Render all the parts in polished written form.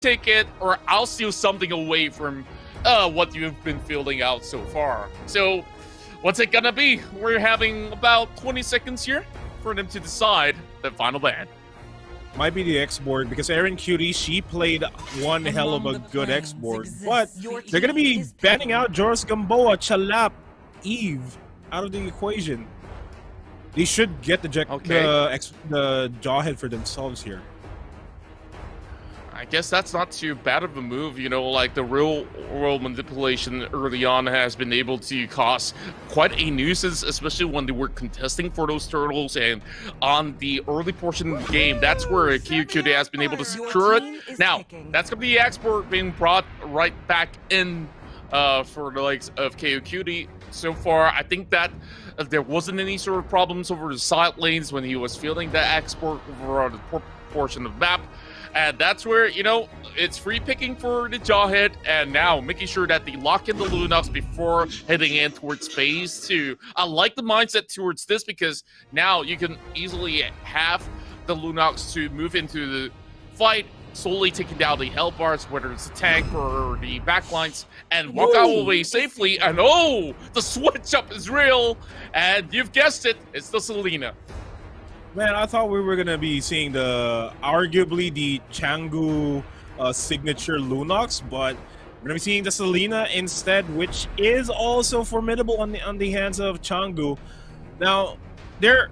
take it or I'll steal something away from what you've been filling out so far. So what's it gonna be? We're having about 20 seconds here for them to decide the final ban. Might be the X-board, because Erin Cutie, she played one hell of a good X-board, but they're gonna be banning out Joris Gamboa, Chalap, Eve out of the equation. They should get the Jawhead for themselves here. I guess that's not too bad of a move, you know, like the real world manipulation early on has been able to cause quite a nuisance, especially when they were contesting for those turtles, and on the early portion of the game, that's where Kayuqt has been able to secure it. Now, that's going to be the export being brought right back in for the likes of Kayuqt. So far, I think that there wasn't any sort of problems over the side lanes when he was fielding the export over on the portion of the map. And that's where, you know, it's free picking for the Jawhead, and now making sure that they lock in the Lunox before heading in towards phase 2. I like the mindset towards this, because now you can easily have the Lunox to move into the fight, solely taking down the health bars, whether it's the tank or the backlines, and walk out away safely. And oh, the switch up is real, and you've guessed it, it's the Selena. Man, I thought we were gonna be seeing arguably the Changu signature Lunox, but we're gonna be seeing the Selena instead, which is also formidable on the hands of Changu. Now, they're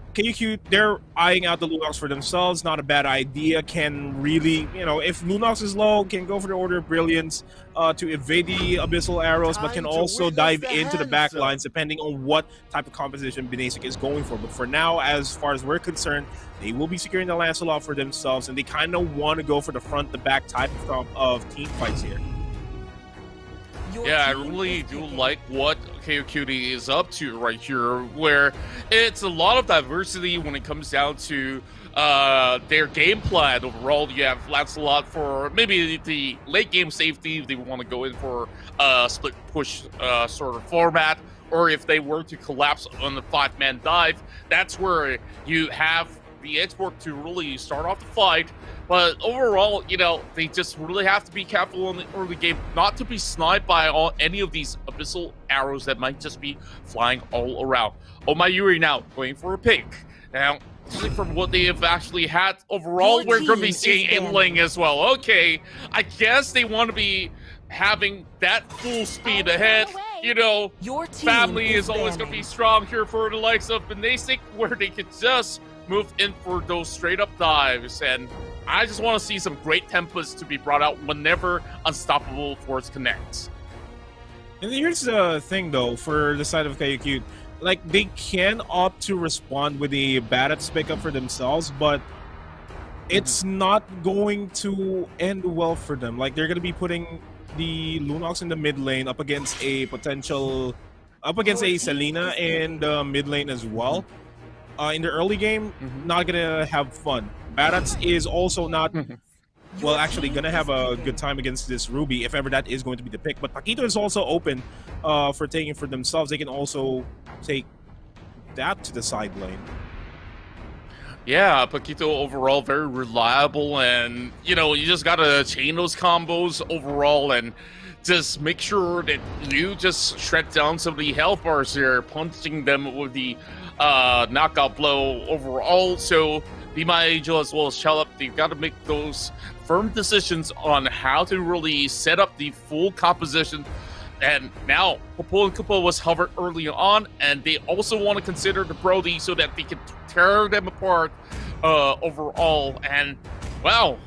eyeing out the Lunox for themselves. Not a bad idea. Can really, you know, if Lunox is low, can go for the Order of Brilliance to evade the Abyssal Arrows, but can also dive into the back lines depending on what type of composition Binasic is going for. But for now, as far as we're concerned, they will be securing the Lancelot for themselves, and they kind of want to go for the front-to-back type of team fights here. Yeah, I really do like what Kayuqt is up to right here, where it's a lot of diversity when it comes down to their game plan overall. You have Lancelot for maybe the late game safety if they want to go in for a split push sort of format, or if they were to collapse on the 5-man dive, that's where you have the export to really start off the fight. But overall, you know, they just really have to be careful in the early game not to be sniped by any of these abyssal arrows that might just be flying all around. Oh my Yuri now going for a pick. Now, from what they have actually had overall, we're going to be seeing a Ling as well. Okay, I guess they want to be having that full speed ahead. You know, family is always going to be strong here for the likes of Binasic, where they could just move in for those straight up dives. And I just want to see some great templates to be brought out whenever Unstoppable Force connects. And here's the thing, though, for the side of Kayuqt. Like, they can opt to respond with a Barrett's pickup for themselves, but it's not going to end well for them. Like, they're going to be putting the Lunox in the mid lane up against a Selena in the mid lane as well. In the early game, not gonna have fun. Barats is also not, well, actually gonna have a good time against this Ruby, if ever that is going to be the pick. But Paquito is also open for taking for themselves. They can also take that to the side lane. Yeah, Paquito overall very reliable, and you know, you just gotta chain those combos overall and just make sure that you just shred down some of the health bars here, punching them with the knockout blow overall. So Be My Angel as well as Chalap, they've got to make those firm decisions on how to really set up the full composition. And now Popo and Kupo was hovered early on, and they also want to consider the Brody so that they can tear them apart overall. And wow,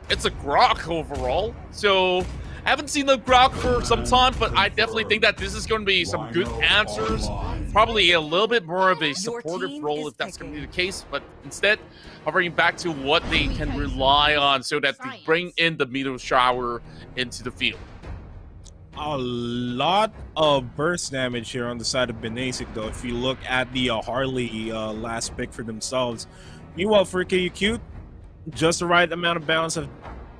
it's a Grok overall. So I haven't seen the Grok for some time, but I definitely think that this is going to be some good answers. Probably a little bit more of a supportive role if that's going to be the case, but instead hovering back to what they can rely on so that they bring in the meteor shower into the field. A lot of burst damage here on the side of Binasic, though, if you look at the Harley last pick for themselves. Meanwhile, for Kayuqt, just the right amount of balance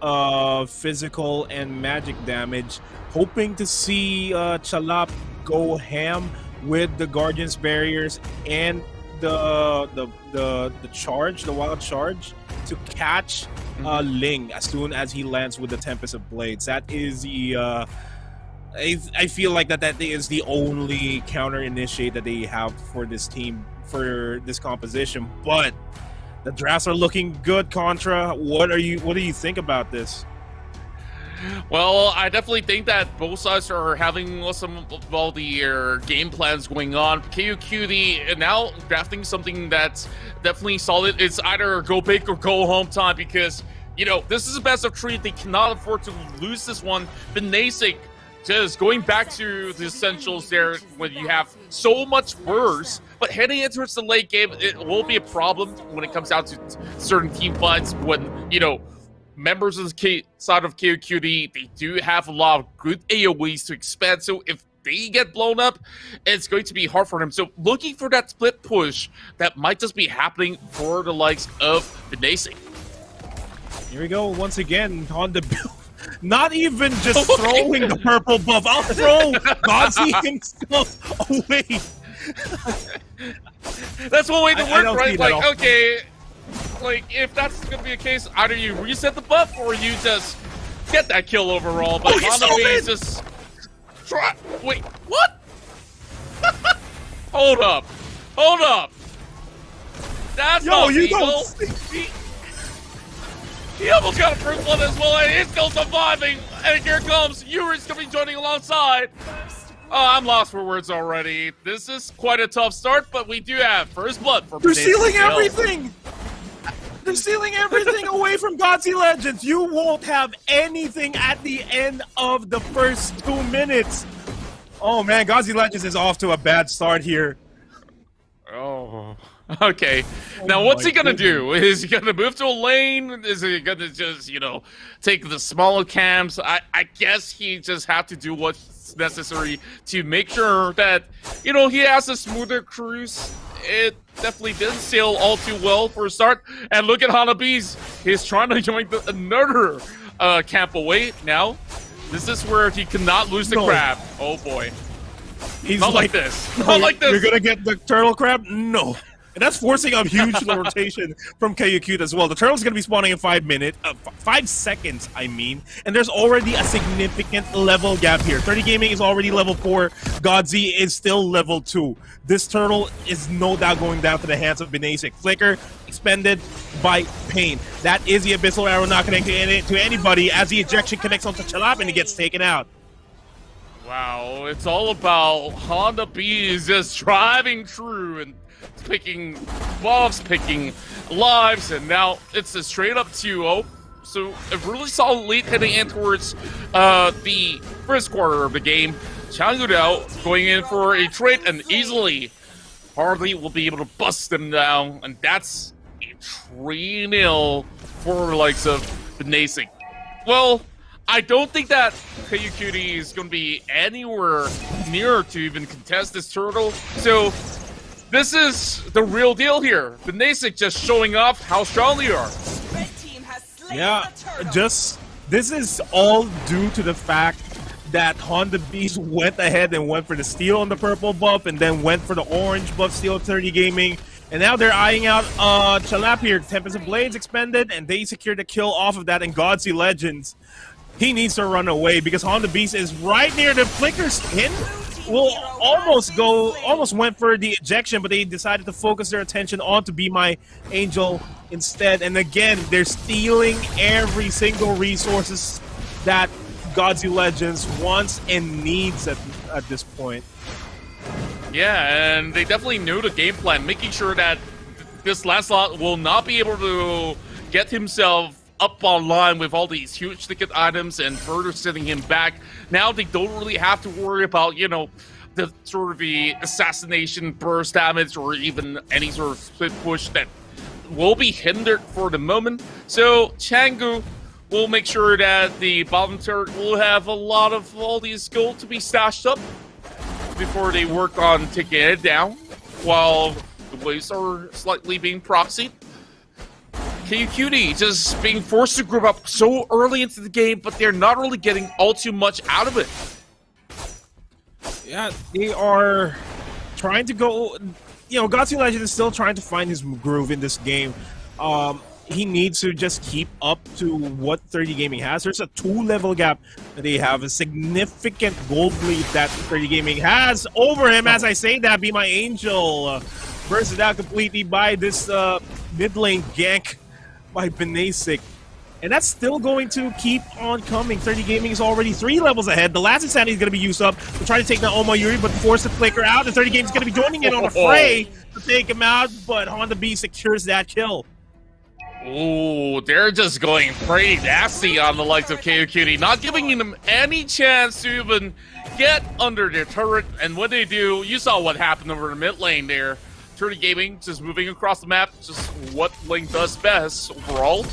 of physical and magic damage. Hoping to see Chalap go ham with the Guardian's barriers and the charge, the wild charge, to catch Ling as soon as he lands with the Tempest of Blades. That is the I feel like that is the only counter initiate that they have for this team, for this composition. But the drafts are looking good. Contra, what do you think about this? Well, I definitely think that both sides are having some of all the game plans going on. Kayuqt now drafting something that's definitely solid. It's either go big or go home time, because, you know, this is a best of 3. They cannot afford to lose this one. Binasic just going back to the essentials there when you have so much burst, but heading into the late game, it will be a problem when it comes down to certain team fights when, you know, members of the side of Kayuqt, they do have a lot of good AoEs to expand, so if they get blown up, it's going to be hard for them. So looking for that split push that might just be happening for the likes of Binasic. Here we go once again on the build. Not even just throwing the purple buff. I'll throw Godsey himself away. That's one way to work, right? Like, okay. Okay, like, if that's gonna be the case, either you reset the buff or you just get that kill overall. But Hanabi just try. Wait, what? Hold up. That's not legal. He almost got a first blood as well, and he's still surviving. And here comes Yuri's gonna be joining alongside. Oh, I'm lost for words already. This is quite a tough start, but we do have first blood for. They're stealing everything. They're stealing everything away from Godsey Legends. You won't have anything at the end of the first 2 minutes. Oh man, Godsey Legends is off to a bad start here. Oh, okay. Now, what's he gonna do? Is he gonna move to a lane? Is he gonna just, you know, take the smaller camps? I guess he just have to do what's necessary to make sure that, you know, he has a smoother cruise. It definitely didn't sail all too well for a start. And look at Hanabi's. He's trying to join another camp away now. This is where he cannot lose the crab. Oh boy. He's not like this. Not like this. You're gonna get the turtle crab? No. And that's forcing a huge rotation from Kayuqt as well. The turtle's going to be spawning in 5 minutes, 5 seconds, I mean. And there's already a significant level gap here. 30 Gaming is already level 4. Godsey is still level 2. This turtle is no doubt going down to the hands of Binasic. Flicker expended by Pain. That is the Abyssal Arrow not connecting to anybody as the ejection connects onto Chalap and he gets taken out. Wow, it's all about Honda B is just driving through and picking buffs, picking lives, and now it's a straight up 2-0. So a really solid lead heading in towards the first quarter of the game. Changgu now going in for a trade and easily hardly will be able to bust them down, and that's a 3-0 for the likes of Binasic. Well, I don't think that Kayuqt is going to be anywhere near to even contest this turtle, so this is the real deal here. Binasic just showing off how strong they are. Yeah, just this is all due to the fact that Honda Beast went ahead and went for the steal on the purple buff and then went for the orange buff steal 30 Gaming. And now they're eyeing out Chalap here. Tempest of Blades expended and they secured a kill off of that. And Godsey Legends, he needs to run away because Honda Beast is right near the flicker skin. Will almost went for the ejection, but they decided to focus their attention on to Be My Angel instead. And again, they're stealing every single resources that Godsey Legends wants and needs at this point. Yeah, and they definitely knew the game plan, making sure that this Lancelot will not be able to get himself up online with all these huge ticket items and further setting him back. Now they don't really have to worry about, you know, the sort of the assassination burst damage or even any sort of split push that will be hindered for the moment. So Changgu will make sure that the bottom turret will have a lot of all these gold to be stashed up before they work on taking it down, while the waves are slightly being proxied. Kayuqt just being forced to group up so early into the game, but they're not really getting all too much out of it. Yeah, they are trying to go. You know, Godsey Legend is still trying to find his groove in this game. he needs to just keep up to what 30 Gaming has. There's a 2-level gap that they have, a significant gold lead that 30 Gaming has over him. As I say that, Be My Angel bursted out completely by this mid lane gank by Binasic. And that's still going to keep on coming. 30 Gaming is already 3 levels ahead. The last Insanity is going to be used up to try to take down Moymoy, but force the flicker out. And 30 Gaming is going to be joining in on the fray to take him out, but Honda B secures that kill. Ooh, they're just going pretty nasty on the likes of Kayuqt, not giving them any chance to even get under their turret. And when they do, you saw what happened over the mid lane there. 30 Gaming just moving across the map, just what Link does best overall.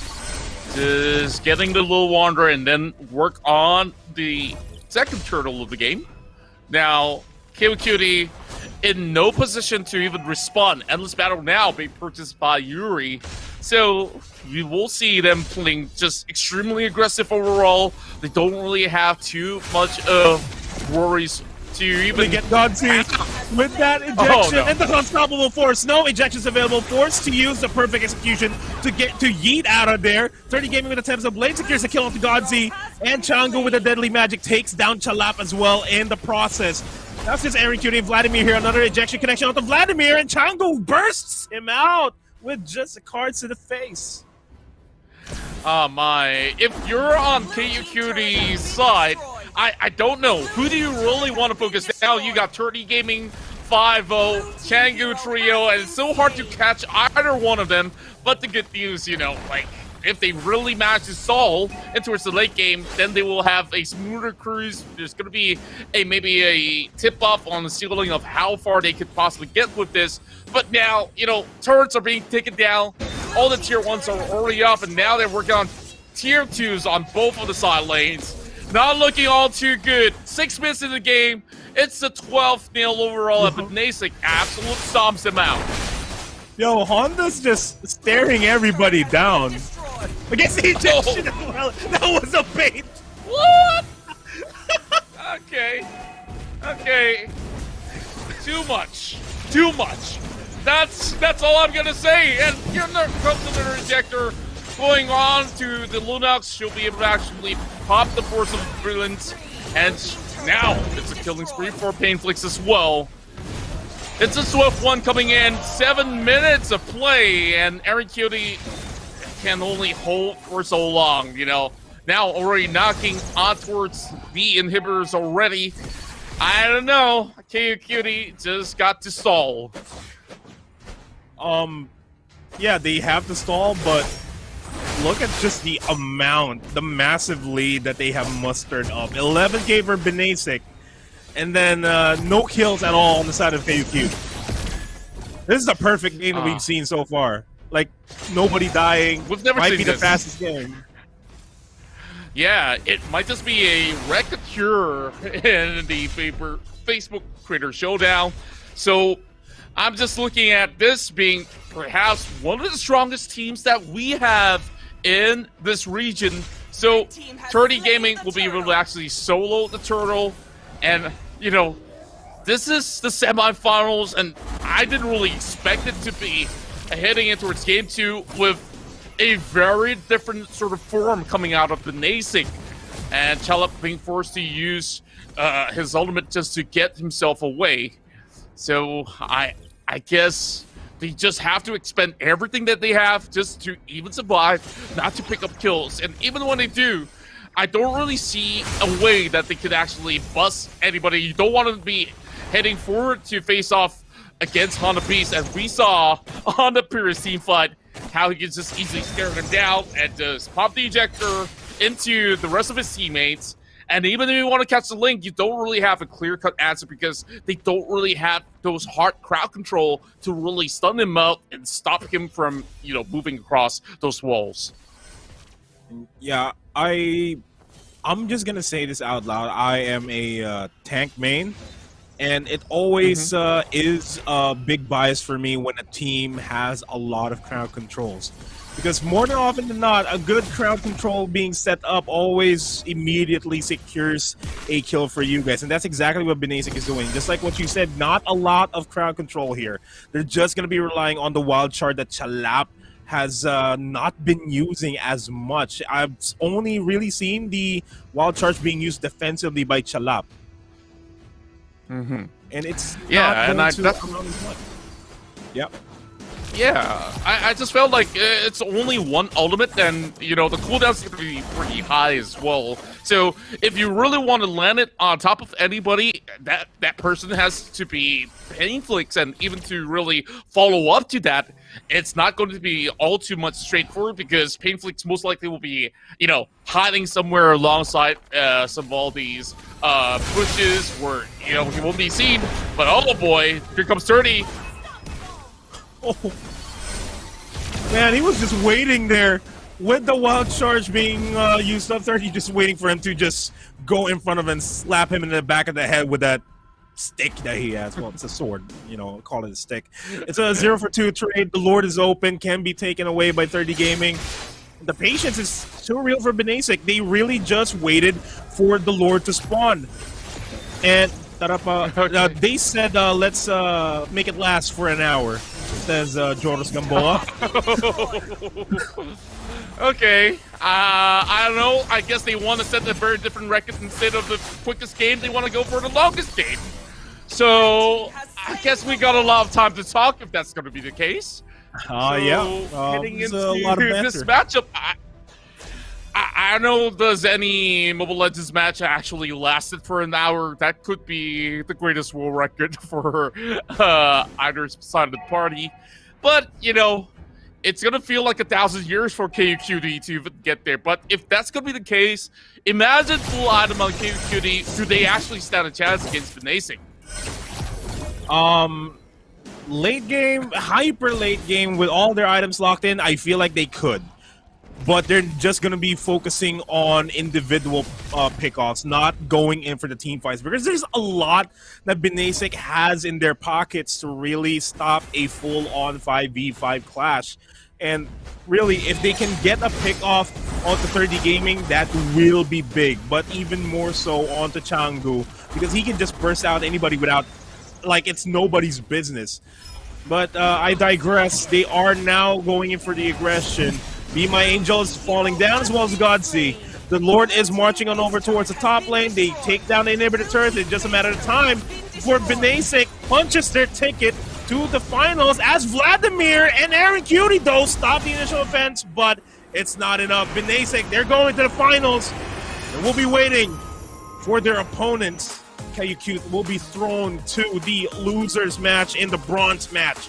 Just getting the little wander and then work on the second turtle of the game. Now, Kayuqt in no position to even respond. Endless Battle now being purchased by Yuri. So we will see them playing just extremely aggressive overall. They don't really have too much worries to even get Godspeed with that ejection and the unstoppable force. No ejections available. Forced to use the perfect execution to get to yeet out of there. 30 Gaming with attempts of Blade secures the kill onto Godzi, and Changu with a deadly magic takes down Chalap as well in the process. That's just Kayuqt and Vladimir here. Another ejection connection onto Vladimir, and Changu bursts him out with just the cards to the face. Oh my. If you're on Kayuqt's side, I don't know. Who do you really want to focus now? You got 30 Gaming, 5-0, Changu Trio, and it's so hard to catch either one of them. But the good news, you know, like, if they really manage to stall in towards the late game, then they will have a smoother cruise. There's going to be maybe a tip-off on the ceiling of how far they could possibly get with this. But now, you know, turrets are being taken down. All the tier 1s are already up, and now they're working on tier 2s on both of the side lanes. Not looking all too good. 6 minutes in the game. It's a 12-0 overall, but Binasic absolutely stomps him out. Yo, Honda's just staring everybody down. Against the ejection as well. That was a bait. What? Okay. Okay. Too much. Too much. That's all I'm gonna say. And here comes another ejector going on to the Lunox. She'll be able to actually pop the Force of Brilliance. And now it's a killing spree for Painflix as well. It's a swift one coming in. 7 minutes of play, and Kayuqt can only hold for so long, you know. Now already knocking on towards the inhibitors already. I don't know. Kayuqt just got to stall. Yeah, they have to stall, but look at just the amount, the massive lead that they have mustered up. 11K for Binasic, and then no kills at all on the side of Kayuqt. This is the perfect game that we've seen so far. Like, nobody dying. We've never might seen be this. The fastest game. Yeah, it might just be a caricature in the Facebook Creator Showdown. So I'm just looking at this being perhaps one of the strongest teams that we have in this region. So 30 Gaming will be able to actually solo the turtle. And, you know, this is the semifinals, and I didn't really expect it to be heading in towards Game 2 with a very different sort of form coming out of Binasic, and Chalap being forced to use his ultimate just to get himself away. So I guess they just have to expend everything that they have just to even survive, not to pick up kills. And even when they do, I don't really see a way that they could actually bust anybody. You don't want to be heading forward to face off against Honda Beast, as we saw on the previous team fight, how he can just easily stare them down and just pop the ejector into the rest of his teammates. And even if you want to catch the Link, you don't really have a clear-cut answer because they don't really have those hard crowd control to really stun him out and stop him from, you know, moving across those walls. Yeah, I'm just gonna say this out loud. I am a tank main, and it always is a big bias for me when a team has a lot of crowd controls. Because more than often than not, a good crowd control being set up always immediately secures a kill for you guys. And that's exactly what Binasic is doing. Just like what you said, not a lot of crowd control here. They're just going to be relying on the wild shard that Chalap has not been using as much. I've only really seen the wild charge being used defensively by Chalap. Mm-hmm. And it's Yeah, not and going to amount as much. Yep. Yeah, I just felt like it's only one ultimate, and you know the cooldown's going to be pretty high as well. So if you really want to land it on top of anybody, that person has to be Painflix, and even to really follow up to that, it's not going to be all too much straightforward because Painflix most likely will be, you know, hiding somewhere alongside some of all these bushes where, you know, he won't be seen. But oh boy, here comes 30. Oh. Man, he was just waiting there with the wild charge being used up. 30 just waiting for him to just go in front of him and slap him in the back of the head with that stick that he has. Well, it's a sword, you know, call it a stick. It's a 0 for 2 trade. The Lord is open, can be taken away by 30 Gaming. The patience is too real for Binasic. They really just waited for the Lord to spawn. And they said, let's make it last for an hour, says Jonas Gamboa. Okay. I don't know. I guess they want to set a very different record. Instead of the quickest game, they want to go for the longest game. So I guess we got a lot of time to talk if that's going to be the case. Yeah. Heading into a lot of this matchup, I don't know, does any Mobile Legends match actually lasted for an hour? That could be the greatest world record for either side of the party. But, you know, it's going to feel like 1,000 years for Kayuqt to even get there. But if that's going to be the case, imagine full item on Kayuqt. Do they actually stand a chance against Binasic? Late game, hyper late game with all their items locked in, I feel like they could. But they're just going to be focusing on individual pickoffs, not going in for the team fights. Because there's a lot that Binasic has in their pockets to really stop a full-on 5v5 clash. And really, if they can get a pickoff onto 30 Gaming, that will be big. But even more so onto Changu, because he can just burst out anybody without, like, it's nobody's business. But I digress. They are now going in for the aggression. Be My Angel is falling down as well as Godsey. The Lord is marching on over towards the top lane. They take down the inhibitor turret. It's just a matter of time before Binasic punches their ticket to the finals as Vladimir and Aaron Cutie, though, stop the initial offense, but it's not enough. Binasic, they're going to the finals, and we'll be waiting for their opponents. Kayuqt will be thrown to the losers match in the bronze match.